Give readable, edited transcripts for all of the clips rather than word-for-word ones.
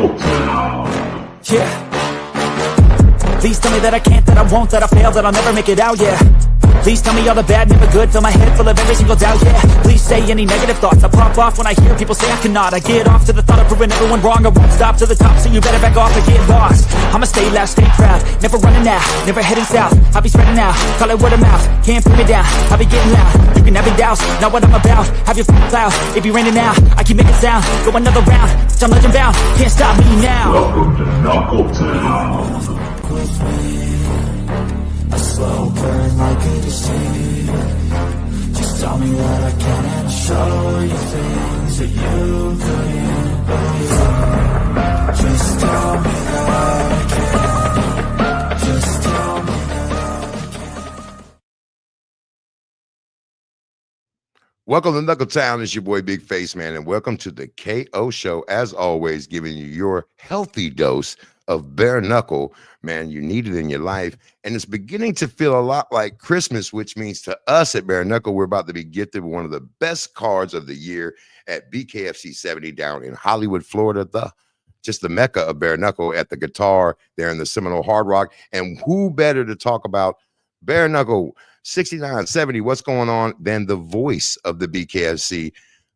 Knuckle Town. Yeah. Please tell me that I can't, that I won't, that I fail, that I'll never make it out, yeah. Please tell me all the bad, never good, fill my head full of every single doubt, yeah. Please say any negative thoughts, I pop off when I hear people say I cannot. I get off to the thought of proving everyone wrong, I won't stop to the top, so you better back off and get lost. I'ma stay loud, stay proud, never running out, never heading south. I'll be spreading out, call it word of mouth, can't put me down, I'll be getting loud. You can have it douse, not what I'm about, have your f***ing cloud, it be raining now, I keep making sound, go another round, I'm legend bound, can't stop me now. Welcome to Knuckle Town. A slow burn like a disease. Just tell me that I can and I'll show you things that you couldn't believe. Just tell me that I can. Just tell me that I can. Welcome to Knuckle Town. It's your boy Big Face Man, and welcome to the KO Show. As always, giving you your healthy dose of bare knuckle. Man, you need it in your life, and it's beginning to feel a lot like Christmas, which means to us at Bare Knuckle, we're about to be gifted one of the best cards of the year at BKFC 70 down in Hollywood, Florida, just the mecca of bare knuckle at the Guitar there in the Seminole Hard Rock. And who better to talk about bare knuckle 69, 70, what's going on, than the voice of the BKFC,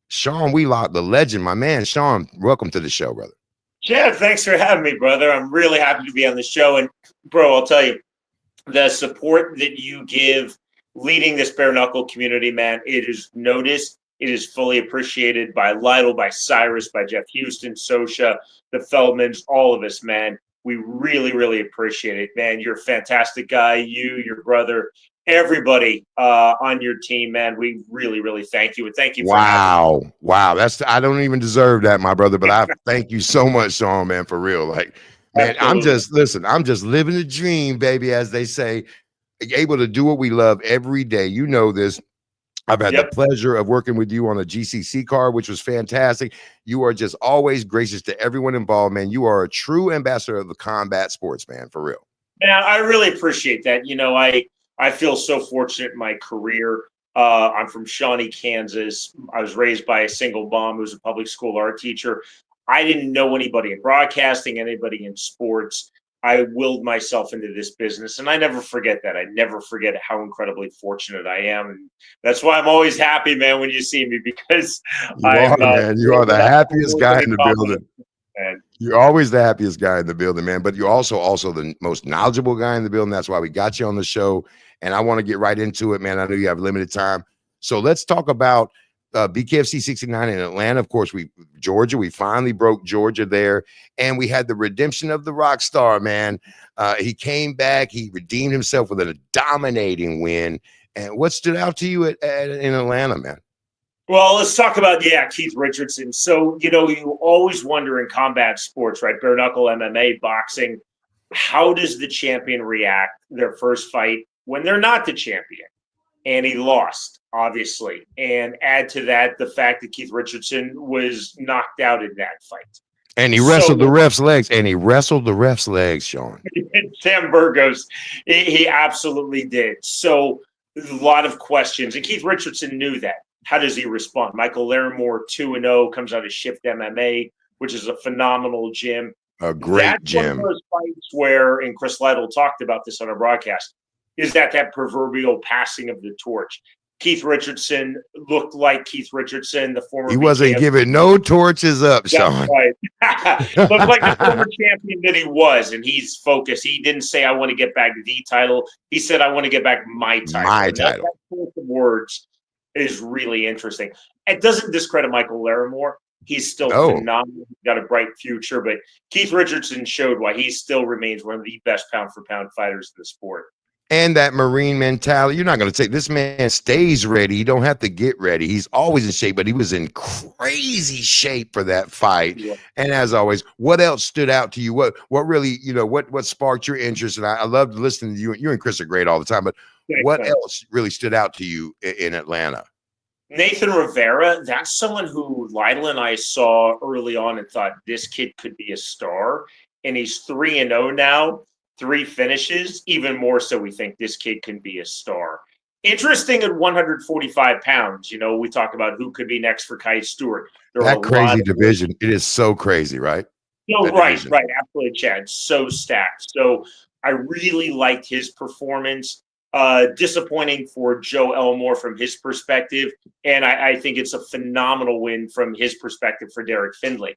Sean Wheelock, the legend. My man, Sean, welcome to the show, brother. Yeah, thanks for having me, brother. I'm really happy to be on the show. And, bro, I'll tell you, the support that you give leading this bare knuckle community, man, it is noticed. It is fully appreciated by Lytle, by Cyrus, by Jeff Houston, Sosha, the Feldmans, all of us, man. We really, really appreciate it, man. You're a fantastic guy. You, your brother, everybody on your team, man. We really, really thank you. And thank you for Wow. I don't even deserve that, my brother, but I thank you so much, Sean, man, for real. Like, man, Absolutely. I'm just living the dream, baby, as they say, able to do what we love every day. You know this. I've had the pleasure of working with you on a GCC card, which was fantastic. You are just always gracious to everyone involved, man. You are a true ambassador of the combat sports, man, for real. Man, I really appreciate that. You know, I feel so fortunate in my career. I'm from Shawnee, Kansas. I was raised by a single mom who was a public school art teacher. I didn't know anybody in broadcasting, anybody in sports. I willed myself into this business, and I never forget that. I never forget how incredibly fortunate I am. And that's why I'm always happy, man, when you see me, because you are the happiest guy in the building. Man. You're always the happiest guy in the building, man, but you're also the most knowledgeable guy in the building. That's why we got you on the show, and I want to get right into it, man. I know you have limited time, so let's talk about BKFC 69 in Atlanta. Of course, Georgia. We finally broke Georgia there, and we had the redemption of the rock star, man. He came back. He redeemed himself with a dominating win. And what stood out to you in Atlanta, man? Well, let's talk about, Keith Richardson. So, you know, you always wonder in combat sports, right? Bare knuckle, MMA, boxing, how does the champion react their first fight when they're not the champion? And he lost, obviously. And add to that the fact that Keith Richardson was knocked out in that fight. And he wrestled the ref's legs. Sean. Sam Burgos, he absolutely did. So a lot of questions. And Keith Richardson knew that. How does he respond? Michael Larimore, 2-0, comes out of Shift MMA, which is a phenomenal gym. A great gym. That's one of those fights where, and Chris Lytle talked about this on our broadcast, is that proverbial passing of the torch. Keith Richardson looked like Keith Richardson, the former. He wasn't giving no torches up, Sean. Right. Looked like the former champion that he was, and he's focused. He didn't say, I want to get back the title. He said, I want to get back my title. My title. That choice of words is really interesting. It doesn't discredit Michael Larimore. He's still phenomenal. He's got a bright future, but Keith Richardson showed why he still remains one of the best pound-for-pound fighters in the sport. And that Marine mentality. You're not going to say this man stays ready. You don't have to get ready. He's always in shape, but he was in crazy shape for that fight. Yeah. And as always, what else stood out to you? What really, what sparked your interest? And I loved listening to you. You and Chris are great all the time, but what else really stood out to you in Atlanta? Nathan Rivera, that's someone who Lytle and I saw early on and thought this kid could be a star. And he's 3-0 now. 3 finishes, even more so we think this kid can be a star. Interesting at 145 pounds. We talk about who could be next for Kai Stewart. That crazy division. It is so crazy, right? No, that right, division. right, absolutely, Chad. So stacked. So I really liked his performance. Disappointing for Joe Elmore from his perspective, and I think it's a phenomenal win from his perspective for Derek Findlay.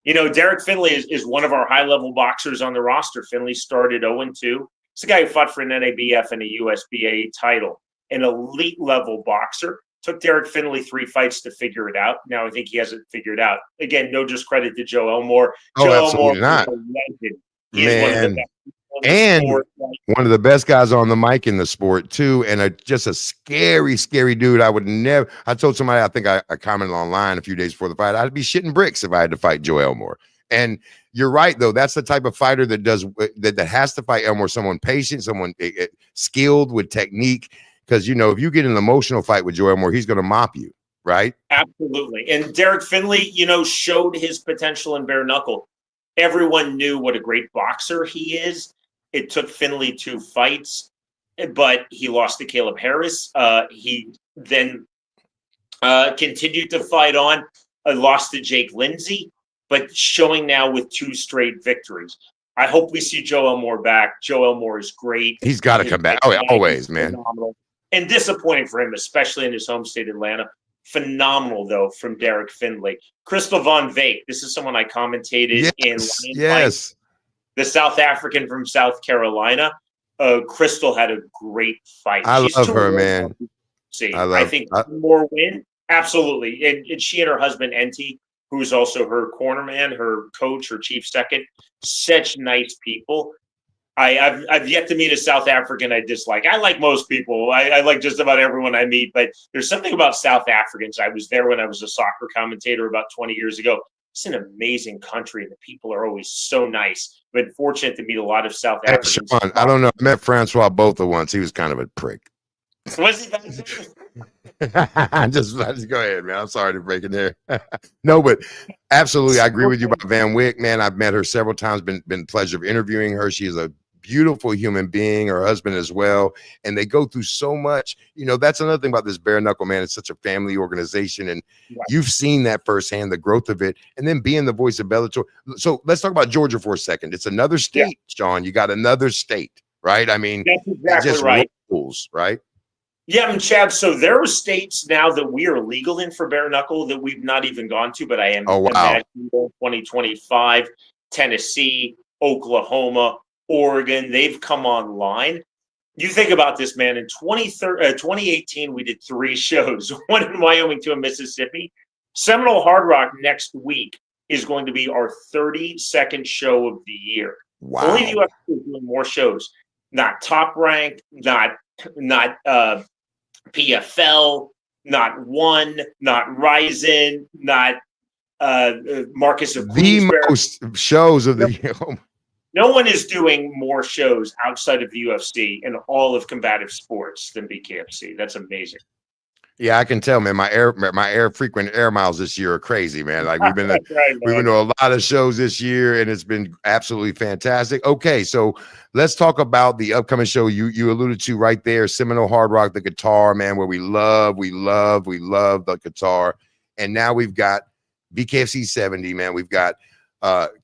You know, Derek Findlay is one of our high-level boxers on the roster. Findlay started 0-2. It's a guy who fought for an NABF and a USBA title, an elite-level boxer. Took Derek Findlay 3 fights to figure it out. Now I think he hasn't figured out. Again, no discredit to Joe Elmore. Oh, Joe Elmore absolutely is not, a legend. He is one of the man. best people in the And sport. Like, one of the best guys on the mic in the sport too, and just a scary, scary dude. I would never. I told somebody, I think I commented online a few days before the fight, I'd be shitting bricks if I had to fight Joe Elmore. And you're right, though. That's the type of fighter that does that has to fight Elmore. Someone patient, someone skilled with technique. Because if you get an emotional fight with Joe Elmore, he's going to mop you, right? absolutely. And Derek Findlay, showed his potential in bare knuckle. Everyone knew what a great boxer he is. It took Findlay 2 fights, but he lost to Caleb Harris. He then continued to fight on, lost to Jake Lindsay, but showing now with 2 straight victories. I hope we see Joe Elmore back. Joe Elmore is great. He's got to come back. Oh, yeah, always, man. Phenomenal. And disappointing for him, especially in his home state, Atlanta. Phenomenal, though, from Derek Findlay. Crystal Von Vake, this is someone I commentated in Lion Fight, the South African from South Carolina. Crystal had a great fight. I She's love too her, old man. to see. I think one more win, absolutely. And she and her husband, Enti, who's also her cornerman, her coach, her chief second, such nice people. I've yet to meet a South African I dislike. I like most people. I like just about everyone I meet, but there's something about South Africans. I was there when I was a soccer commentator about 20 years ago. It's an amazing country, and the people are always so nice. I've been fortunate to meet a lot of South Africans. Sean, I don't know. I met Francois Botha once. He was kind of a prick. Was he just go ahead, man. I'm sorry to break it there. No, but absolutely, I agree with you about Van Wyck, man. I've met her several times. Been pleasure of interviewing her. She is a beautiful human being, her husband as well, and they go through so much. That's another thing about this Bare Knuckle, man. It's such a family organization, and you've seen that firsthand, the growth of it, and then being the voice of Bellator. So let's talk about Georgia for a second. It's another state, Sean. You got another state, right? I mean, that's exactly just right. Rules, right? Yeah, and Chad, so there are states now that we are legal in for bare knuckle that we've not even gone to, but I am imagining 2025, Tennessee, Oklahoma, Oregon, they've come online. You think about this, man. In 2018, we did 3 shows, one in Wyoming, 2 in Mississippi. Seminole Hard Rock next week is going to be our 32nd show of the year. Wow. Only the UFC is doing more shows. Not Top Rank, not PFL, not One, not Ryzen, not Marcus of Queensberry. Most shows of the year. No one is doing more shows outside of the UFC and all of combative sports than BKFC. That's amazing. Yeah, I can tell, man. My frequent air miles this year are crazy, man. Like we've been to a lot of shows this year, and it's been absolutely fantastic. Okay, so let's talk about the upcoming show you alluded to right there, Seminole Hard Rock, the guitar, man, where we love the guitar, and now we've got BKFC 70, man. We've got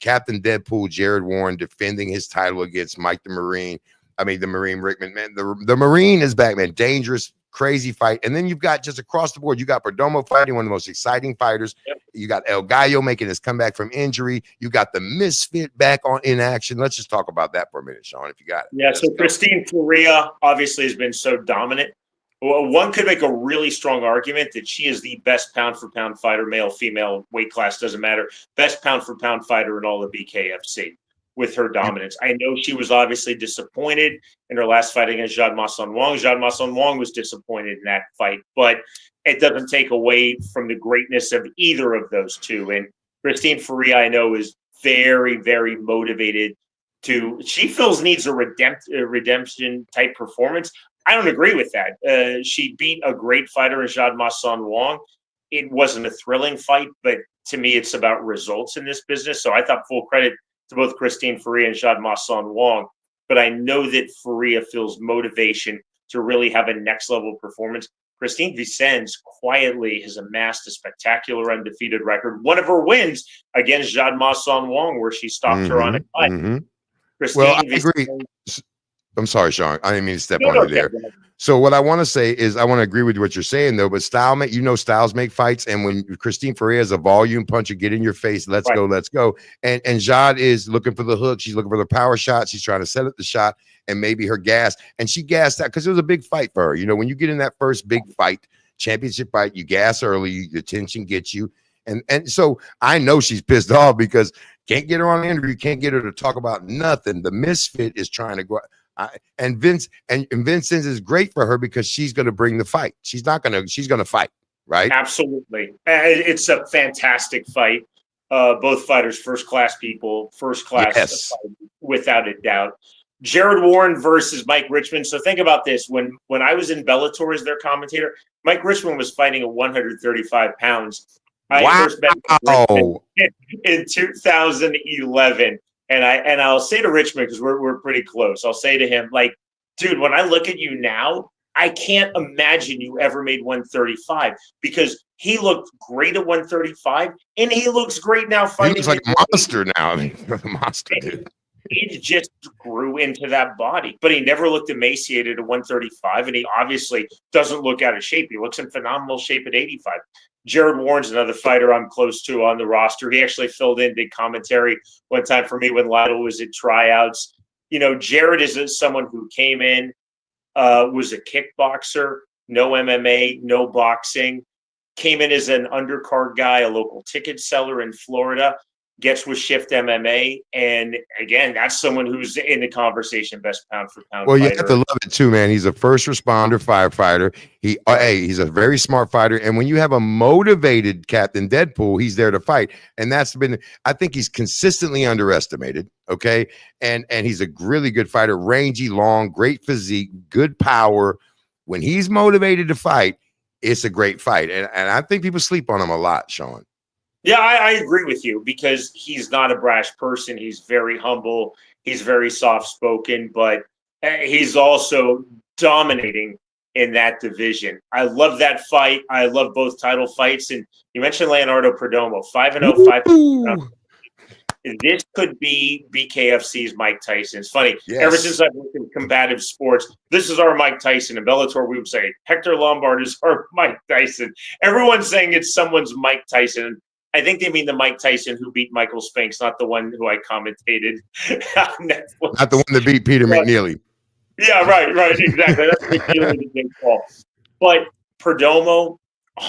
Captain Deadpool, Jared Warren, defending his title against Mike the Marine. I mean, the Marine Rickman, man. The Marine is back, man. Dangerous, crazy fight. And then you've got just across the board, you got Perdomo fighting one of the most exciting fighters. Yep. You got El Gallo making his comeback from injury. You got the Misfit back in action. Let's just talk about that for a minute, Sean, if you got it. Yeah, so Christine Faria obviously has been so dominant. Well, one could make a really strong argument that she is the best pound-for-pound fighter, male, female, weight class, doesn't matter, best pound-for-pound fighter in all of BKFC with her dominance. I know she was obviously disappointed in her last fight against Jad Mason Wong. Jad Mason Wong was disappointed in that fight, but it doesn't take away from the greatness of either of those two. And Christine Faria, I know, is very, very motivated she feels needs a redemption type performance. I don't agree with that. She beat a great fighter in Jad Mason Wong. It wasn't a thrilling fight, but to me, it's about results in this business. So I thought full credit to both Christine Faria and Jad Mason Wong. But I know that Faria feels motivation to really have a next level performance. Christine Vicens quietly has amassed a spectacular undefeated record. One of her wins against Jade Ma-Son Wong, where she stopped her on a cut. Well, I Christine agree. I'm sorry, Sean. I didn't mean to step on you there. Kevin. So what I want to say is I want to agree with what you're saying, though. But styles make fights. And when Christine Ferrer is a volume puncher, get in your face, let's go. And Jade is looking for the hook. She's looking for the power shot. She's trying to set up the shot and maybe her gas. And she gassed out because it was a big fight for her. You know, when you get in that first big fight, championship fight, you gas early, the tension gets you. And so I know she's pissed off because can't get her on the interview, can't get her to talk about nothing. The misfit is trying to go. And Vincent is great for her because she's going to bring the fight. She's going to fight, right? Absolutely. It's a fantastic fight. Both fighters, first-class people, first-class fight, without a doubt. Jared Warren versus Mike Richmond. So think about this. When I was in Bellator as their commentator, Mike Richmond was fighting at 135 pounds. I first met Richmond in 2011. And I'll say to Richmond, because we're pretty close, I'll say to him, like, dude, when I look at you now, I can't imagine you ever made 135 because he looked great at 135 and he looks great now fighting. He looks like a monster now. I mean, a monster, dude. He just grew into that body, but he never looked emaciated at 135, and he obviously doesn't look out of shape. He looks in phenomenal shape at 85. Jared Warren's another fighter I'm close to on the roster. He actually filled in, did commentary one time for me when Lytle was at tryouts. You know, Jared is someone who came in, was a kickboxer, no MMA, no boxing, came in as an undercard guy, a local ticket seller in Florida, gets with Shift MMA. And again, that's someone who's in the conversation, best pound for pound Well, fighter. you have to love it too, man. He's a first responder firefighter. He's a very smart fighter. And when you have a motivated Captain Deadpool, he's there to fight. And I think he's consistently underestimated. Okay. And he's a really good fighter, rangy, long, great physique, good power. When he's motivated to fight, it's a great fight. And I think people sleep on him a lot, Sean. Yeah, I agree with you because he's not a brash person. He's very humble. He's very soft-spoken, but he's also dominating in that division. I love that fight. I love both title fights. And you mentioned Leonardo Perdomo, 5-0, 5. This could be BKFC's Mike Tyson. It's funny. Yes. Ever since I've worked in combative sports, this is our Mike Tyson. In Bellator, we would say Hector Lombard is our Mike Tyson. Everyone's saying it's someone's Mike Tyson. I think they mean the Mike Tyson who beat Michael Spinks, not the one who I commentated on Netflix. Not the one that beat Peter McNeely. Yeah, right, exactly. That's the big call. But Perdomo,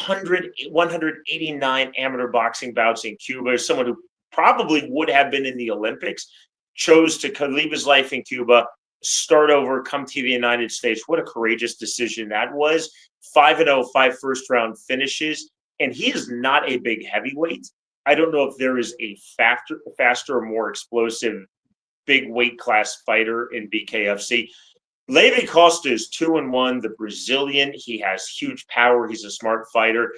189 amateur boxing bouts in Cuba, is someone who probably would have been in the Olympics, chose to leave his life in Cuba, start over, come to the United States. What a courageous decision that was. 5-0, 5 first-round finishes. And he is not a big heavyweight. I don't know if there is a faster, more explosive, big weight class fighter in BKFC. Levi Costa is 2-1, the Brazilian. He has huge power. He's a smart fighter.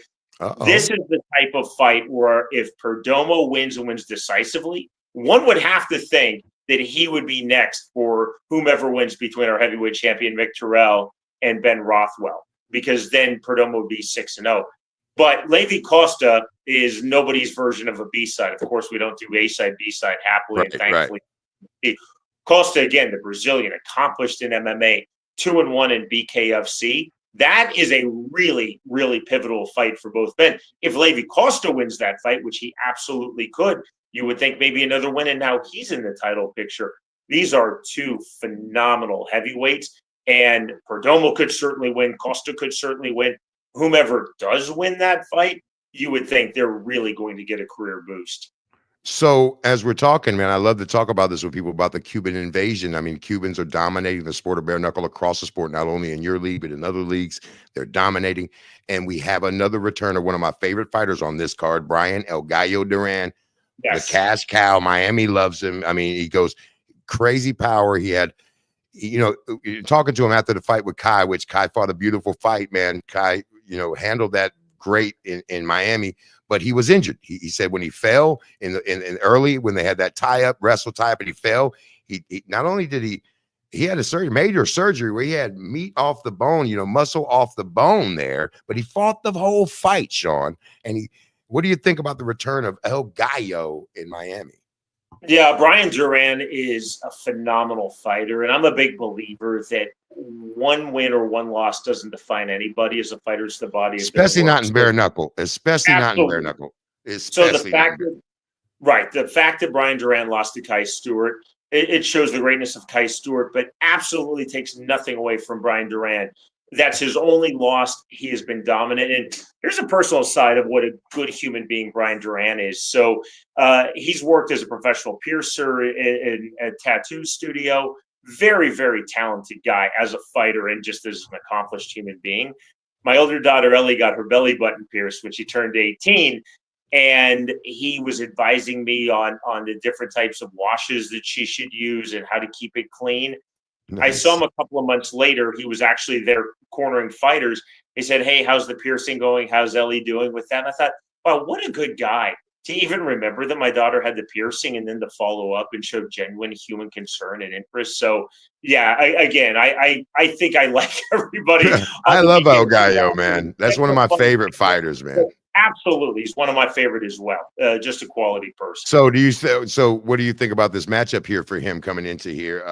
This is the type of fight where if Perdomo wins and wins decisively, one would have to think that he would be next for whomever wins between our heavyweight champion, Mick Terrell, and Ben Rothwell, because then Perdomo would be 6-0. But Levi Costa is nobody's version of a B-side. Of course, we don't do A-side, B-side happily and thankfully. Right. Costa, again, the Brazilian, accomplished in MMA, 2-1 in BKFC. That is a really, really pivotal fight for both men. If Levi Costa wins that fight, which he absolutely could, you would think maybe another win, and now he's in the title picture. These are two phenomenal heavyweights, and Perdomo could certainly win. Costa could certainly win. Whomever does win that fight, you would think they're really going to get a career boost. So as we're talking, man, I love to talk about this with people about the Cuban invasion. I mean, Cubans are dominating the sport of bare knuckle across the sport, not only in your league, but in other leagues. They're dominating. And we have another returner, one of my favorite fighters on this card, Brian El Gallo Duran, the cash cow. Miami loves him. I mean, he goes crazy power. He had, talking to him after the fight with Kai, which Kai fought a beautiful fight, man. Kai, handled that great in Miami, but he was injured. He said when he fell in early, when they had that wrestle tie up, and he fell, he not only did he he had a major surgery where he had meat off the bone, muscle off the bone there, but he fought the whole fight, Sean. And what do you think about the return of El Gallo in Miami? Yeah, Brian Duran is a phenomenal fighter, and I'm a big believer that one win or one loss doesn't define anybody as a fighter. It's the body of their Especially not work. in bare knuckle. Especially not in bare Absolutely. knuckle. So the Especially not in fact that the fact that Brian Duran lost to Kai Stewart, it shows the greatness of Kai Stewart, but absolutely takes nothing away from Brian Duran. That's his only loss. He has been dominant. And here's a personal side of what a good human being Brian Duran is. So he's worked as a professional piercer in a tattoo studio. Very, very talented guy as a fighter and just as an accomplished human being. My older daughter, Ellie, got her belly button pierced when she turned 18. And he was advising me on the different types of washes that she should use and how to keep it clean. Nice. I saw him a couple of months later. He was actually there cornering fighters. He said, "Hey, how's the piercing going? How's Ellie doing with that?" And I thought, wow, what a good guy to even remember that my daughter had the piercing and then to follow up and show genuine human concern and interest. So, yeah, I think I like everybody. I love El Gallo, man. That's one of my favorite fighters, man. Absolutely, he's one of my favorite as well. Just a quality person. So what do you think about this matchup here for him coming into here?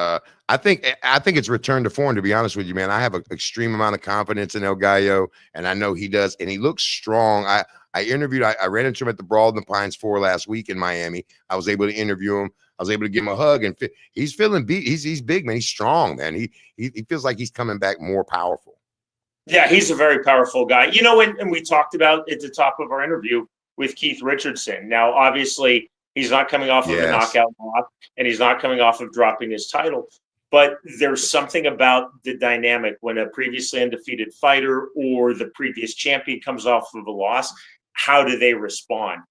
I think it's return to form, to be honest with you, man. I have an extreme amount of confidence in El Gallo, and I know he does, and he looks strong. I ran into him at the Brawl in the Pines 4 last week in Miami. I was able to interview him. I was able to give him a hug, and he's feeling beat. He's big, man. He's strong, man. He feels like he's coming back more powerful. Yeah, he's a very powerful guy. And we talked about at the top of our interview with Keith Richardson. Now, obviously, he's not coming off of a knockout loss, and he's not coming off of dropping his title. But there's something about the dynamic when a previously undefeated fighter or the previous champion comes off of a loss. How do they respond?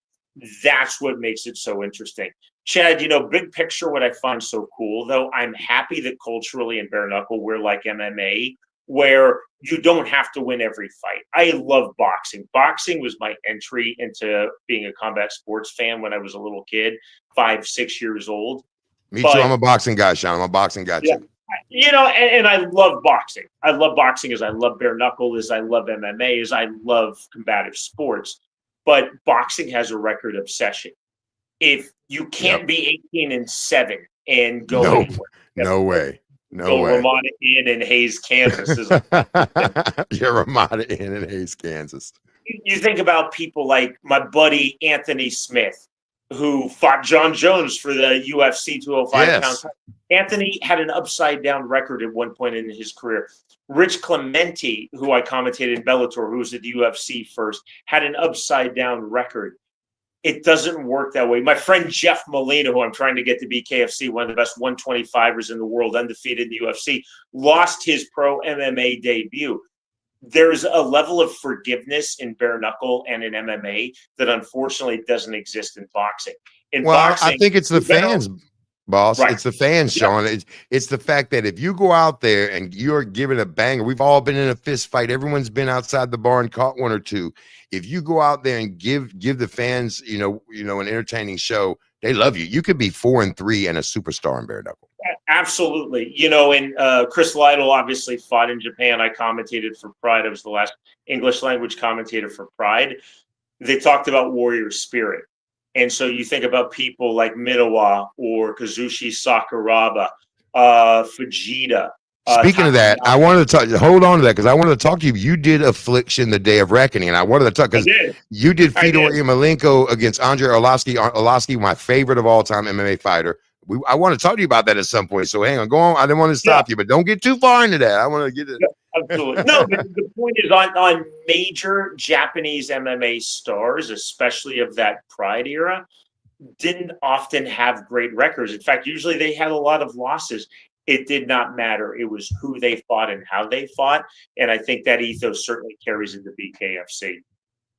That's what makes it so interesting. Chad, big picture, what I find so cool, though, I'm happy that culturally in bare knuckle, we're like MMA, where you don't have to win every fight. I love boxing. Boxing was my entry into being a combat sports fan when I was a little kid, 5, 6 years old. Me too. I'm a boxing guy, Sean. I'm a boxing guy too. And I love boxing. I love boxing as I love bare knuckle, as I love MMA, as I love combative sports. But boxing has a record obsession. If you can't be 18-7 and go anywhere, no way. No way. Ramada Inn in Hayes, Kansas. You're Ramada Inn in Hayes, Kansas. You think about people like my buddy Anthony Smith, who fought John Jones for the UFC 205 pound title. Anthony had an upside down record at one point in his career. Rich Clemente, who I commentated in Bellator, who was at the UFC first, had an upside down record. It doesn't work that way. My friend Jeff Molina, who I'm trying to get to BKFC, one of the best 125ers in the world, undefeated in the UFC, lost his pro MMA debut. There's a level of forgiveness in bare knuckle and in MMA that unfortunately doesn't exist in boxing. Boxing, I think it's the fans, boss. Right. It's the fans, Sean. It's the fact that if you go out there and you're giving a banger, we've all been in a fist fight. Everyone's been outside the bar and caught one or two. If you go out there and give the fans, an entertaining show, they love you. You could be 4-3 and a superstar in bare knuckle. Absolutely. And Chris Lytle obviously fought in Japan. I commentated for Pride. I was the last English language commentator for Pride. They talked about warrior spirit. And so you think about people like Minowa or Kazushi Sakuraba, Fujita. Speaking of that, I wanted to hold on to that because I wanted to talk to you. You did Affliction, the Day of Reckoning, and I wanted to talk because you did Fedor Emelianenko against Andrei Arlovsky. Arlovsky, my favorite of all time MMA fighter. I want to talk to you about that at some point. So hang on, go on. I didn't want to stop you, but don't get too far into that. I want to get it. Absolutely. No, but the point is on major Japanese MMA stars, especially of that Pride era, didn't often have great records. In fact, usually they had a lot of losses. It did not matter. It was who they fought and how they fought. And I think that ethos certainly carries into BKFC.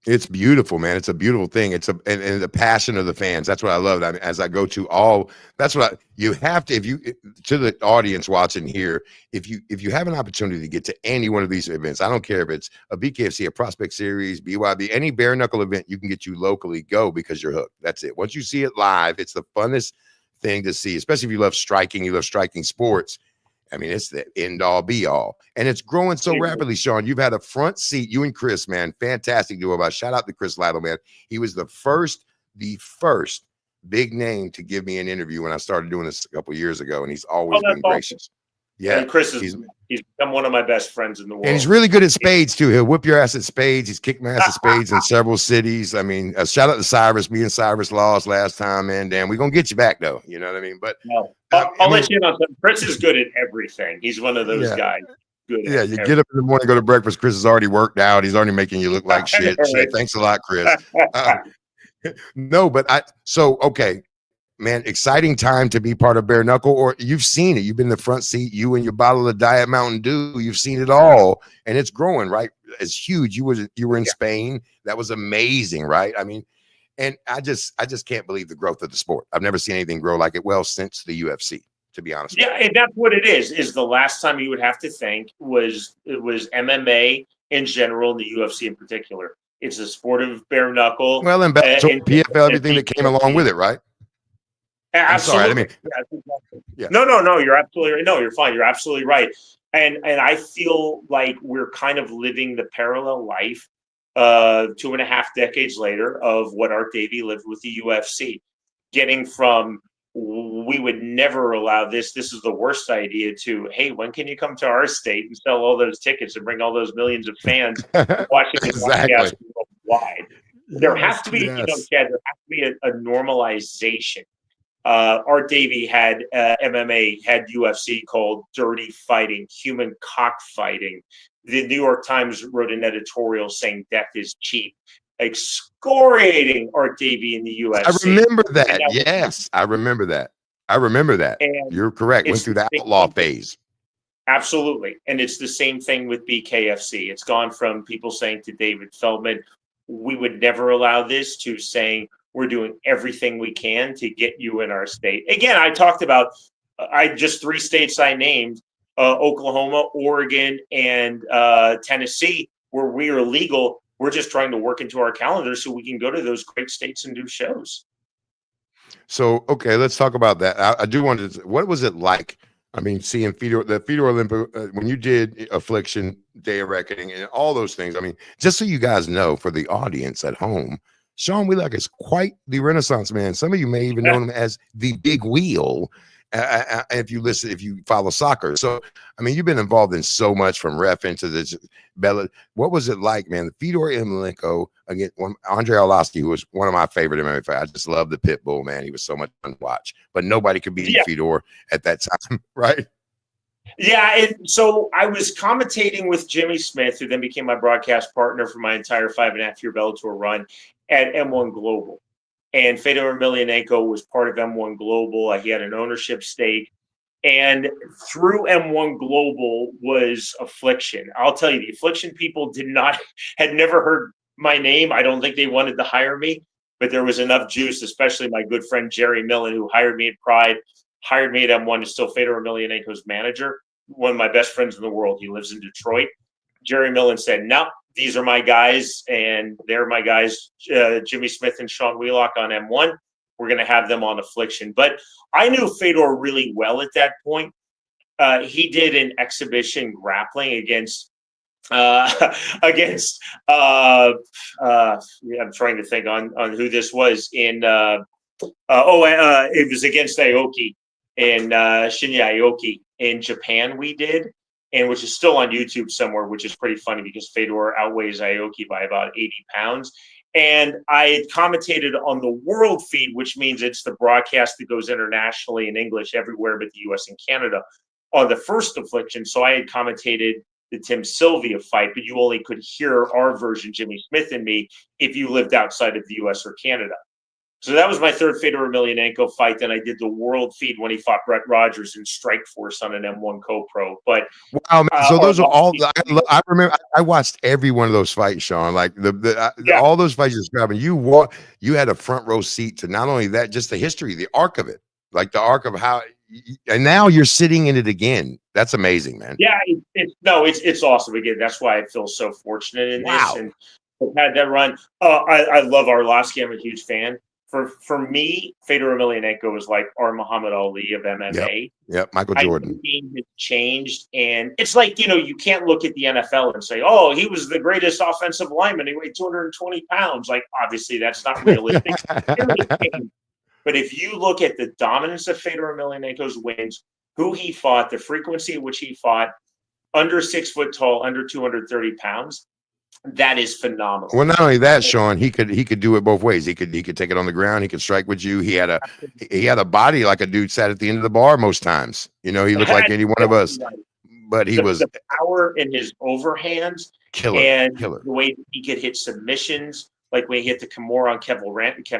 It's beautiful, man. It's a beautiful thing. It's and the passion of the fans. That's what I love. I mean, as I go to you have to, to the audience watching here, if you have an opportunity to get to any one of these events, I don't care if it's a BKFC, a Prospect Series, BYB, any bare knuckle event, you can get you locally, go because you're hooked. That's it. Once you see it live, it's the funnest thing to see, especially if you love striking sports. I mean, it's the end all be all. And it's growing so rapidly, Sean. You've had a front seat, you and Chris, man. Fantastic duo. About shout out to Chris Lytle, man. He was the first big name to give me an interview when I started doing this a couple years ago, and he's always been gracious. Yeah, and Chris he's become one of my best friends in the world. And he's really good at spades too. He'll whip your ass at spades. He's kicked my ass at spades in several cities. I mean, shout out to Cyrus. Me and Cyrus lost last time, man. Damn, we're gonna get you back though. You know what I mean? But no. I'll let you know. Chris is good at everything. He's one of those guys. Good you get up in the morning, go to breakfast. Chris has already worked out. He's already making you look like shit. Right. Thanks a lot, Chris. No, but okay. Man, exciting time to be part of Bare Knuckle, or you've seen it. You've been in the front seat, you and your bottle of Diet Mountain Dew. You've seen it all, and it's growing, right? It's huge. You were in Spain. That was amazing, right? I mean, and I just can't believe the growth of the sport. I've never seen anything grow like it. Well, since the UFC, to be honest. Yeah, and that's what it is. Is the last time you would have to think was MMA in general, and the UFC in particular. It's a sport of bare knuckle. Well, and PFL, everything that came along with it, right? Absolutely. I'm sorry, yeah. No, you're absolutely right. No, you're fine. You're absolutely right. And I feel like we're kind of living the parallel life 2.5 decades later of what Art Davie lived with the UFC, getting from we would never allow this is the worst idea to, hey, when can you come to our state and sell all those tickets and bring all those millions of fans watching the broadcast worldwide? There has to be, Chad, there has to be a normalization. Art Davie had MMA, had UFC called dirty fighting, human cockfighting. The New York Times wrote an editorial saying death is cheap, excoriating Art Davie in the UFC. I remember that. Yes, I remember that. And you're correct. Went through the outlaw phase. Absolutely. And it's the same thing with BKFC. It's gone from people saying to David Feldman, we would never allow this, to saying, we're doing everything we can to get you in our state. Again, I talked about, just 3 states I named, Oklahoma, Oregon, and Tennessee, where we are legal. We're just trying to work into our calendar so we can go to those great states and do shows. So, okay, let's talk about that. I do want to, what was it like? I mean, seeing Fedor Olympic, when you did Affliction, Day of Reckoning, and all those things. I mean, just so you guys know, for the audience at home, Sean Wheelock is quite the Renaissance man. Some of you may even know him as the Big Wheel. If you follow soccer. So, I mean, you've been involved in so much, from ref into the Bella. What was it like, man? Fedor Emelianenko against Andre Arlovski, who was one of my favorite MMA fighters. I just love the pit bull, man. He was so much fun to watch, but nobody could beat Fedor at that time, right? Yeah, so I was commentating with Jimmy Smith, who then became my broadcast partner for my entire 5.5-year Bellator run at M1 Global. And Fedor Emelianenko was part of M1 Global. He had an ownership stake. And through M1 Global was Affliction. I'll tell you, the Affliction people had never heard my name. I don't think they wanted to hire me, but there was enough juice, especially my good friend Jerry Millen, who hired me at Pride, hired me at M1, is still Fedor Emelianenko's manager, one of my best friends in the world. He lives in Detroit. Jerry Millen said, no, these are my guys, and they're my guys, Jimmy Smith and Sean Wheelock on M1. We're going to have them on Affliction. But I knew Fedor really well at that point. He did an exhibition grappling against I'm trying to think on who this was in it was against Aoki and Shinya Aoki in Japan we did, and which is still on YouTube somewhere, which is pretty funny because Fedor outweighs Aoki by about 80 pounds. And I had commentated on the world feed, which means it's the broadcast that goes internationally in English everywhere but the US and Canada, on the first Affliction. So I had commentated the Tim Sylvia fight, but you only could hear our version, Jimmy Smith and me, if you lived outside of the US or Canada. So that was my third Fedor Emelianenko fight. Then I did the world feed when he fought Brett Rogers in Strikeforce on an M1 Co-Pro. But wow, man. So those are all. I remember I watched every one of those fights, Sean. Like all those fights you're describing. You had a front row seat to not only that, just the history, the arc of it, like the arc of how. And now you're sitting in it again. That's amazing, man. Yeah, it's awesome. Again, that's why I feel so fortunate in this, and I've had that run. I love Arlovski. I'm a huge fan. For me, Fedor Emelianenko is like our Muhammad Ali of MMA. Yep. Michael I Jordan. think the game has changed, and it's like, you can't look at the NFL and say, "Oh, he was the greatest offensive lineman. He weighed 220 pounds." Like, obviously, that's not realistic. But if you look at the dominance of Fedor Emelianenko's wins, who he fought, the frequency at which he fought, under 6 foot tall, under 230 pounds, that is phenomenal. Well, not only that, Sean, he could do it both ways. He could take it on the ground. He could strike with you. He had a body like a dude sat at the end of the bar most times. He looked like any one of us. But he was the power in his overhands killer. The way that he could hit submissions, like when he hit the Kimura on Kevin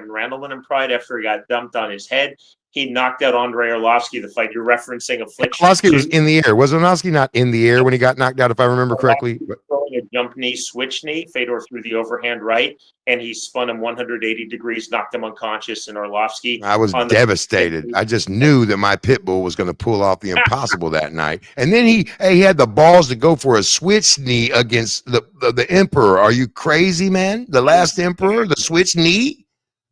Randleman in Pride after he got dumped on his head. He knocked out Andrei Arlovsky, the fight you're referencing. Arlovsky was in the air. Was Arlovsky not in the air when he got knocked out, if I remember correctly? Throwing a jump knee, switch knee. Fedor threw the overhand right, and he spun him 180 degrees, knocked him unconscious, and Arlovsky. I was devastated. I just knew that my pit bull was going to pull off the impossible that night. And then he had the balls to go for a switch knee against the Emperor. Are you crazy, man? The last Emperor, the switch knee?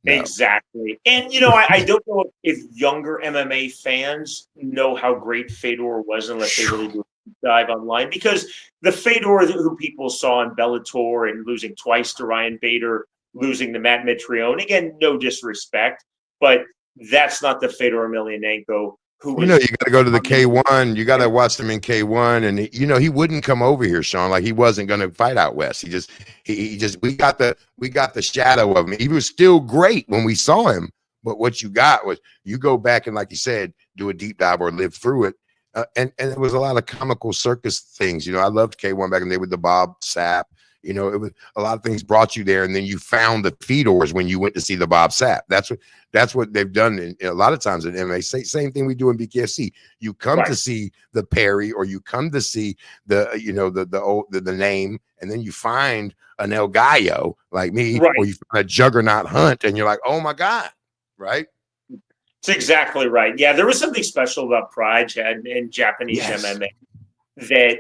No. Exactly. And, I don't know if younger MMA fans know how great Fedor was unless they really do a dive online, because the Fedor who people saw in Bellator and losing twice to Ryan Bader, losing to Matt Mitrione, again, no disrespect, but that's not the Fedor Emelianenko who you got to go to the K1. You got to watch him in K1, and he wouldn't come over here, Sean. Like, he wasn't going to fight out west. He just we got the shadow of him. He was still great when we saw him, but what you got was, you go back and, like you said, do a deep dive or live through it, and it was a lot of comical circus things. I loved K1 back in the day with the Bob Sapp. It was a lot of things brought you there, and then you found the Fedors when you went to see the Bob Sapp. That's what they've done in a lot of times in MMA. Same thing we do in BKFC. You come to see the Perry, or you come to see the the name, and then you find an El Gallo like me, or you find a Juggernaut Hunt, and you're like, oh my God, right? It's exactly right. Yeah, there was something special about Pride, Chad, in Japanese MMA, that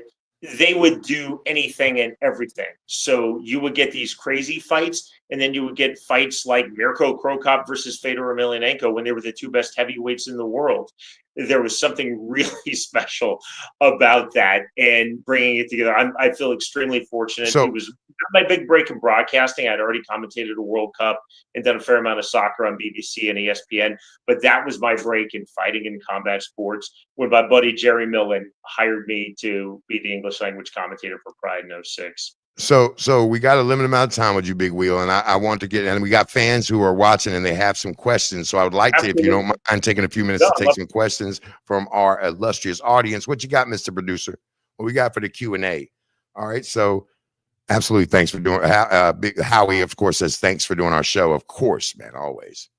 they would do anything and everything. So you would get these crazy fights, and then you would get fights like Mirko Cro Cop versus Fedor Emelianenko when they were the two best heavyweights in the world. There was something really special about that and bringing it together. I feel extremely fortunate. It was my big break in broadcasting. I'd already commentated a World Cup and done a fair amount of soccer on BBC and ESPN, but that was my break in fighting and combat sports when my buddy Jerry Millen hired me to be the English language commentator for Pride in 06. So we got a limited amount of time with you, Big Wheel, and I want to and we got fans who are watching and they have some questions. So I would like to, if you don't mind, taking a few minutes to take some questions from our illustrious audience. What you got, Mr. Producer? What we got for the Q&A? All right, so absolutely, thanks for doing. Big Howie, of course, says thanks for doing our show. Of course, man, always.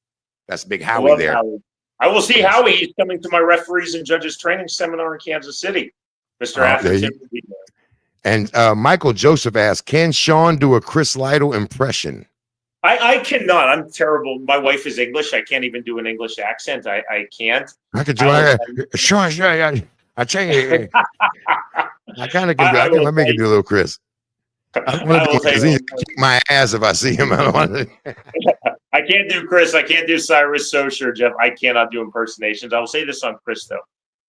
That's Big Howie there. Howie. I will see Howie. He's coming to my referees and judges training seminar in Kansas City. Mr. Atherton will be there. And Michael Joseph asked, can Sean do a Chris Lytle impression? I cannot. I'm terrible. My wife is English. I can't even do an English accent. I can't. I could do Sean. I tell you, I kind of can do. Let me do a little Chris. I want to kick my ass if I see him. I don't want to. I can't do Chris. I can't do Cyrus Socher, Jeff. I cannot do impersonations. I will say this on Chris, though.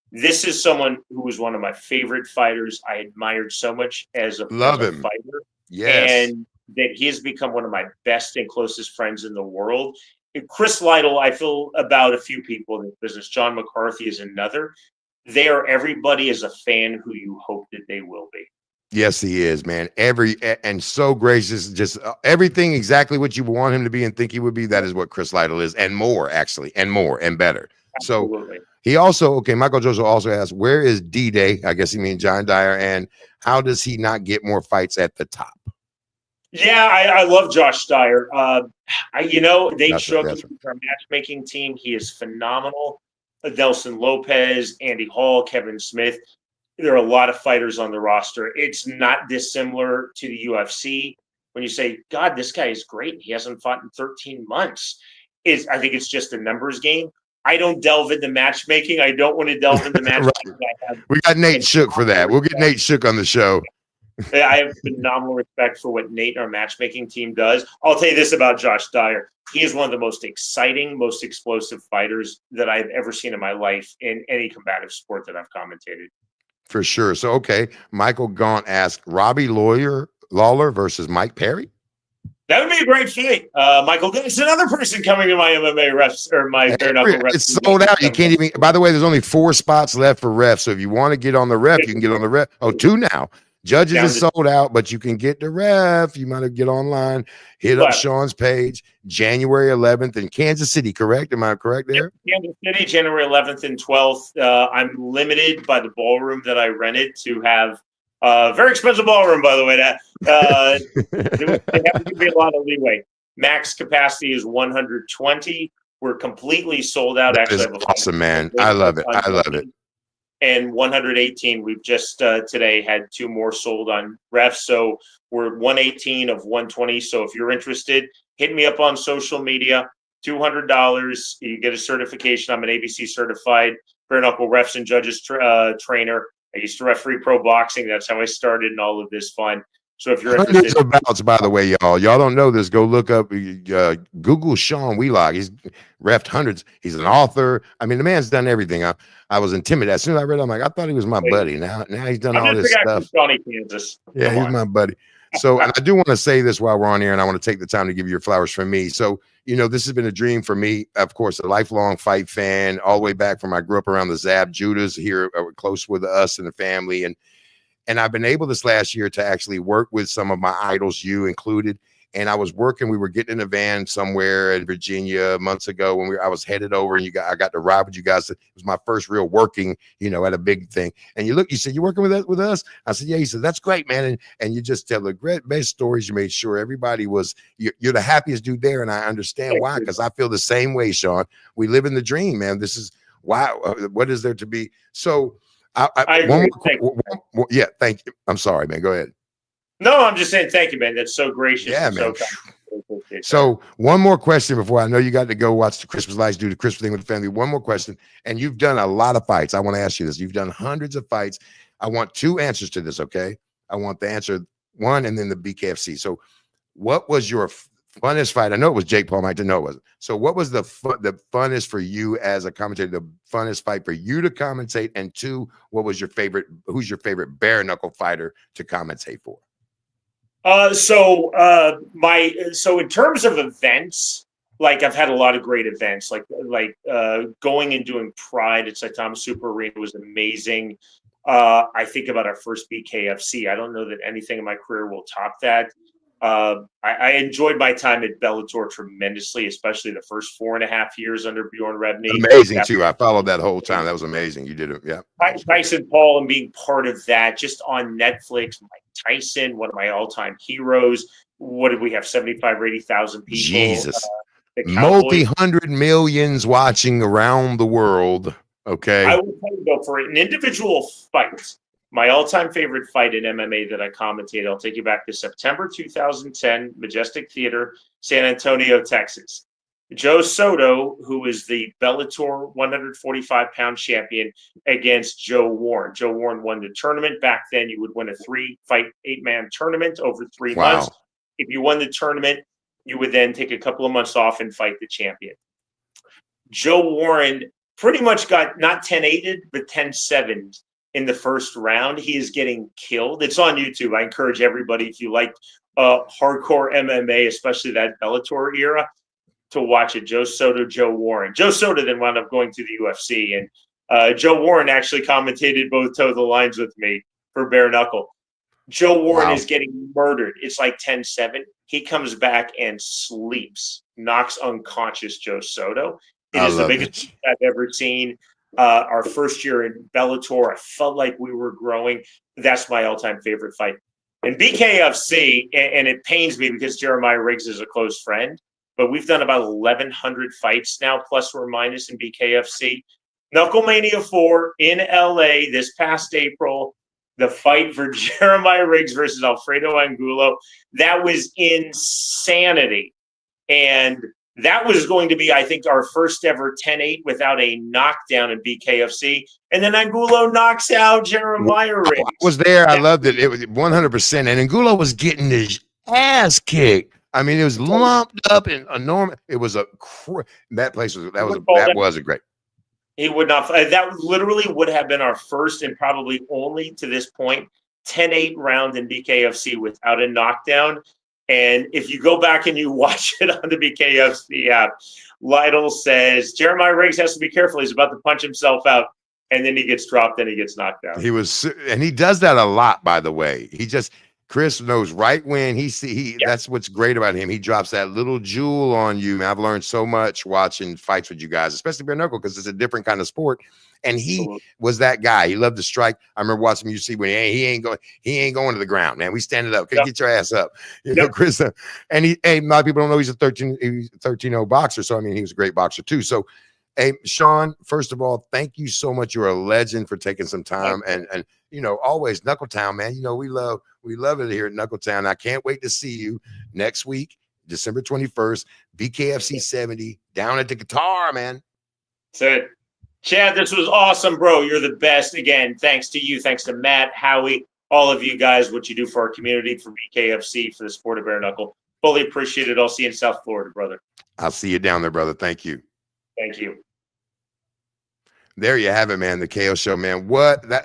This is someone who was one of my favorite fighters. I admired so much as a fighter. Yes. And that he has become one of my best and closest friends in the world. And Chris Lytle, I feel about a few people in the business. John McCarthy is another. They are everybody as a fan who you hope that they will be. Yes, he is, man. And so gracious, just everything exactly what you want him to be and think he would be. That is what Chris Lytle is, and more, actually, and more and better. Absolutely. So he also, Michael Joseph also asks, where is D-Day? I guess he means John Dyer. And how does he not get more fights at the top? Yeah, I love Josh Dyer. They struggled with our matchmaking team. He is phenomenal. Nelson Lopez, Andy Hall, Kevin Smith. There are a lot of fighters on the roster. It's not dissimilar to the UFC. When you say, God, this guy is great. He hasn't fought in 13 months. I think it's just a numbers game. I don't delve into matchmaking. I don't want to delve into matchmaking. Right. We got Nate Shook for that. We'll get Nate Shook on the show. I have phenomenal respect for what Nate and our matchmaking team does. I'll tell you this about Josh Dyer. He is one of the most exciting, most explosive fighters that I've ever seen in my life in any combative sport that I've commentated. For sure. So, okay, Michael Gaunt asked Robbie Lawler versus Mike Perry. That would be a great fight. Michael, it's another person coming to my MMA refs or my bare knuckle refs. It's sold out. You can't even. By the way, there's only 4 spots left for refs. So if you want to get on the ref, you can get on the ref. Oh, 2 now. Judges is sold out, but you can get the ref. You might have get online, hit up Sean's page. January 11th in Kansas City. Correct? Am I correct there? Yep. Kansas City, January 11th and 12th. I'm limited by the ballroom that I rented to have. Very expensive ballroom, by the way. That they have to give me a lot of leeway. Max capacity is 120. We're completely sold out. That is awesome, man. I love it. I love it. And 118. We've just today had 2 more sold on refs, so we're 118 of 120. So if you're interested, hit me up on social media. $200. You get a certification. I'm an ABC certified bare knuckle refs and judges trainer. I used to referee pro boxing. That's how I started in all of this fun. So if you're hundreds of bouts, by the way, y'all don't know this. Go look up, Google Sean Wheelock. He's refed hundreds. He's an author. I mean, the man's done everything. I was intimidated as soon as I read it. I'm like, I thought he was my buddy. Now he's done all this stuff. Kansas. Yeah, he's my buddy. So, and I do want to say this while we're on here, and I want to take the time to give you your flowers from me. So, this has been a dream for me. Of course, a lifelong fight fan, all the way back from I grew up around the Zab Judas here, close with us and the family, and I've been able this last year to actually work with some of my idols, you included. And I was working, we were getting in a van somewhere in Virginia months ago when I was headed over, and I got to ride with you guys. It was my first real working, at a big thing. And you said, you working with us? I said, yeah. He said, that's great, man. And you just tell the best stories. You made sure everybody you're the happiest dude there. And I understand why, because I feel the same way, Sean. We live in the dream, man. This is why, what is there to be? So I agree. Yeah, thank you. I'm sorry, man. Go ahead. No, I'm just saying thank you, man. That's so gracious. Yeah, man. So one more question before I know you got to go watch the Christmas lights, do the Christmas thing with the family. One more question. And you've done a lot of fights. I want to ask you this. You've done hundreds of fights. I want 2 answers to this, okay? I want the answer 1 and then the BKFC. So what was your funnest fight? I know it was Jake Paul. I didn't know it wasn't. So what was the funnest for you as a commentator, the funnest fight for you to commentate? And 2, who's your favorite bare knuckle fighter to commentate for? So in terms of events, like I've had a lot of great events, like going and doing Pride at St. Thomas Super Arena was amazing. I think about our first BKFC. I don't know that anything in my career will top that. I enjoyed my time at Bellator tremendously, especially the first 4.5 years under Bjorn Rebney. Amazing too. I followed that whole time. That was amazing. You did it. Yeah. Tyson Paul and being part of that, just on Netflix. Mike Tyson, one of my all-time heroes. What did we have? 75 or 80,000 people. Jesus. Multi-hundred millions watching around the world. Okay. I will tell you though, for an individual fight, my all-time favorite fight in MMA that I commentated, I'll take you back to September 2010, Majestic Theater, San Antonio, Texas. Joe Soto, who is the Bellator 145-pound champion, against Joe Warren. Joe Warren won the tournament. Back then, you would win a 3-fight, 8-man tournament over 3 months. If you won the tournament, you would then take a couple of months off and fight the champion. Joe Warren pretty much got not 10-8'd, but 10-7'd in the first round. He is getting killed. It's on YouTube. I encourage everybody, if you like hardcore MMA, especially that Bellator era, to watch it. Joe Soto, Joe Warren. Joe Soto then wound up going to the UFC, and Joe Warren actually commentated both toe the lines with me for Bare Knuckle. Joe Warren is getting murdered. It's like 10-7. He comes back and sleeps, knocks unconscious Joe Soto. It is the biggest fight I've ever seen. Our first year in Bellator, I felt like we were growing. That's my all-time favorite fight. And BKFC, and it pains me because Jeremiah Riggs is a close friend, but we've done about 1,100 fights now, plus or minus, in BKFC. Knucklemania 4 in LA this past April, the fight for Jeremiah Riggs versus Alfredo Angulo. That was insanity. And That was going to be, I think, our first ever 10-8 without a knockdown in BKFC. And then Angulo knocks out Jeremiah Riggs. I was there. I loved it. It was 100%. And Angulo was getting his ass kicked. I mean, it was lumped up and enormous. It was that was a great. He would not. That literally would have been our first and probably only to this point 10-8 round in BKFC without a knockdown. And if you go back and you watch it on the BKFC app, Lytle says Jeremiah Riggs has to be careful. He's about to punch himself out, and then he gets dropped and he gets knocked out. And he does that a lot, by the way. Chris knows right when that's what's great about him. He drops that little jewel on you. Man, I've learned so much watching fights with you guys, especially Bare Knuckle, because it's a different kind of sport. And he was that guy. He loved to strike. I remember watching you see when he ain't going to the ground, man. We standing up. Get your ass up. You know, Chris. And a lot of people don't know he's a 13-0 boxer. So I mean, he was a great boxer too. So hey, Sean, first of all, thank you so much. You're a legend for taking some time and you know, always Knuckletown, man. You know, we love it here at Knuckletown. I can't wait to see you next week, December 21st, BKFC 70, down at the Guitar, man. That's it. Chad, this was awesome, bro. You're the best. Again, thanks to you, thanks to Matt, Howie, all of you guys, what you do for our community, for BKFC, for the sport of bare knuckle. Fully appreciate it. I'll see you in South Florida, brother. I'll see you down there, brother. Thank you. Thank you. There you have it, man. The KO Show, man.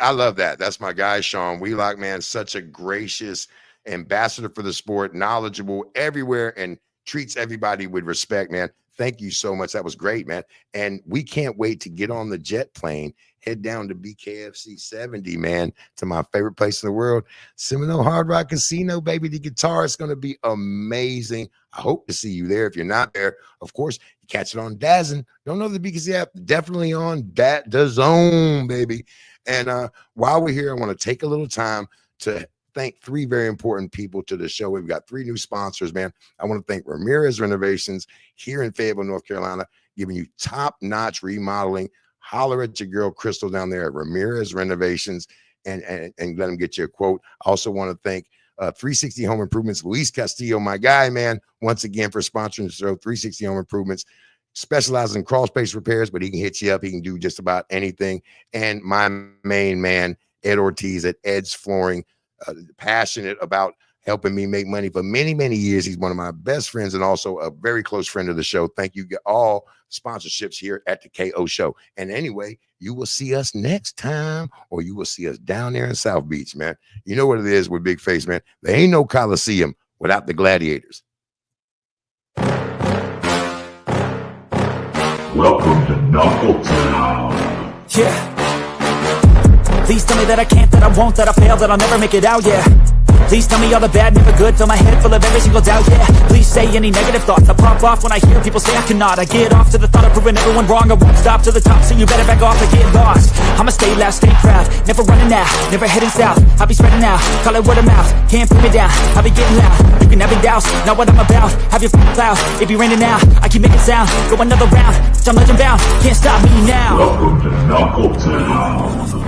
I love that. That's my guy, Sean Wheelock, man. Such a gracious ambassador for the sport, knowledgeable everywhere, and treats everybody with respect, man. Thank you so much. That was great, man. And we can't wait to get on the jet plane, head down to BKFC 70, man, to my favorite place in the world, Seminole Hard Rock Casino, baby. The Guitar is going to be amazing. I hope to see you there. If you're not there, of course, you catch it on DAZN. Don't know the BKC app, definitely on DAZN, baby. And while we're here, I want to take a little time to thank three very important people to the show. We've got three new sponsors, man. I want to thank Ramirez Renovations here in Fayetteville, North Carolina, giving you top-notch remodeling. Holler at your girl Crystal down there at Ramirez Renovations and let them get you a quote. I also want to thank 360 Home Improvements, Luis Castillo, my guy, man, once again for sponsoring the show. 360 Home Improvements specializes in crawl space repairs, but he can hit you up. He can do just about anything. And my main man, Ed Ortiz at Ed's Flooring, passionate about helping me make money for many, many years. He's one of my best friends and also a very close friend of the show. Thank you all sponsorships here at the KO Show. And anyway, you will see us next time, or you will see us down there in South Beach, man. You know what it is with Big Face, man. There ain't no Coliseum without the gladiators. Welcome to Knuckletown. Yeah. Please tell me that I can't, that I won't, that I fail, that I'll never make it out, yeah. Please tell me all the bad, never good, fill my head full of every single doubt, yeah. Please say any negative thoughts, I pop off when I hear people say I cannot. I get off to the thought of proving everyone wrong, I won't stop to the top, so you better back off and get lost. I'ma stay loud, stay proud, never running out, never heading south. I'll be spreading out, call it word of mouth, can't put me down, I'll be getting loud. You can have me doubts, not what I'm about, have your cloud, it be raining now, I keep making sound, go another round, I'm legend bound, can't stop me now. Welcome to Knuckletown.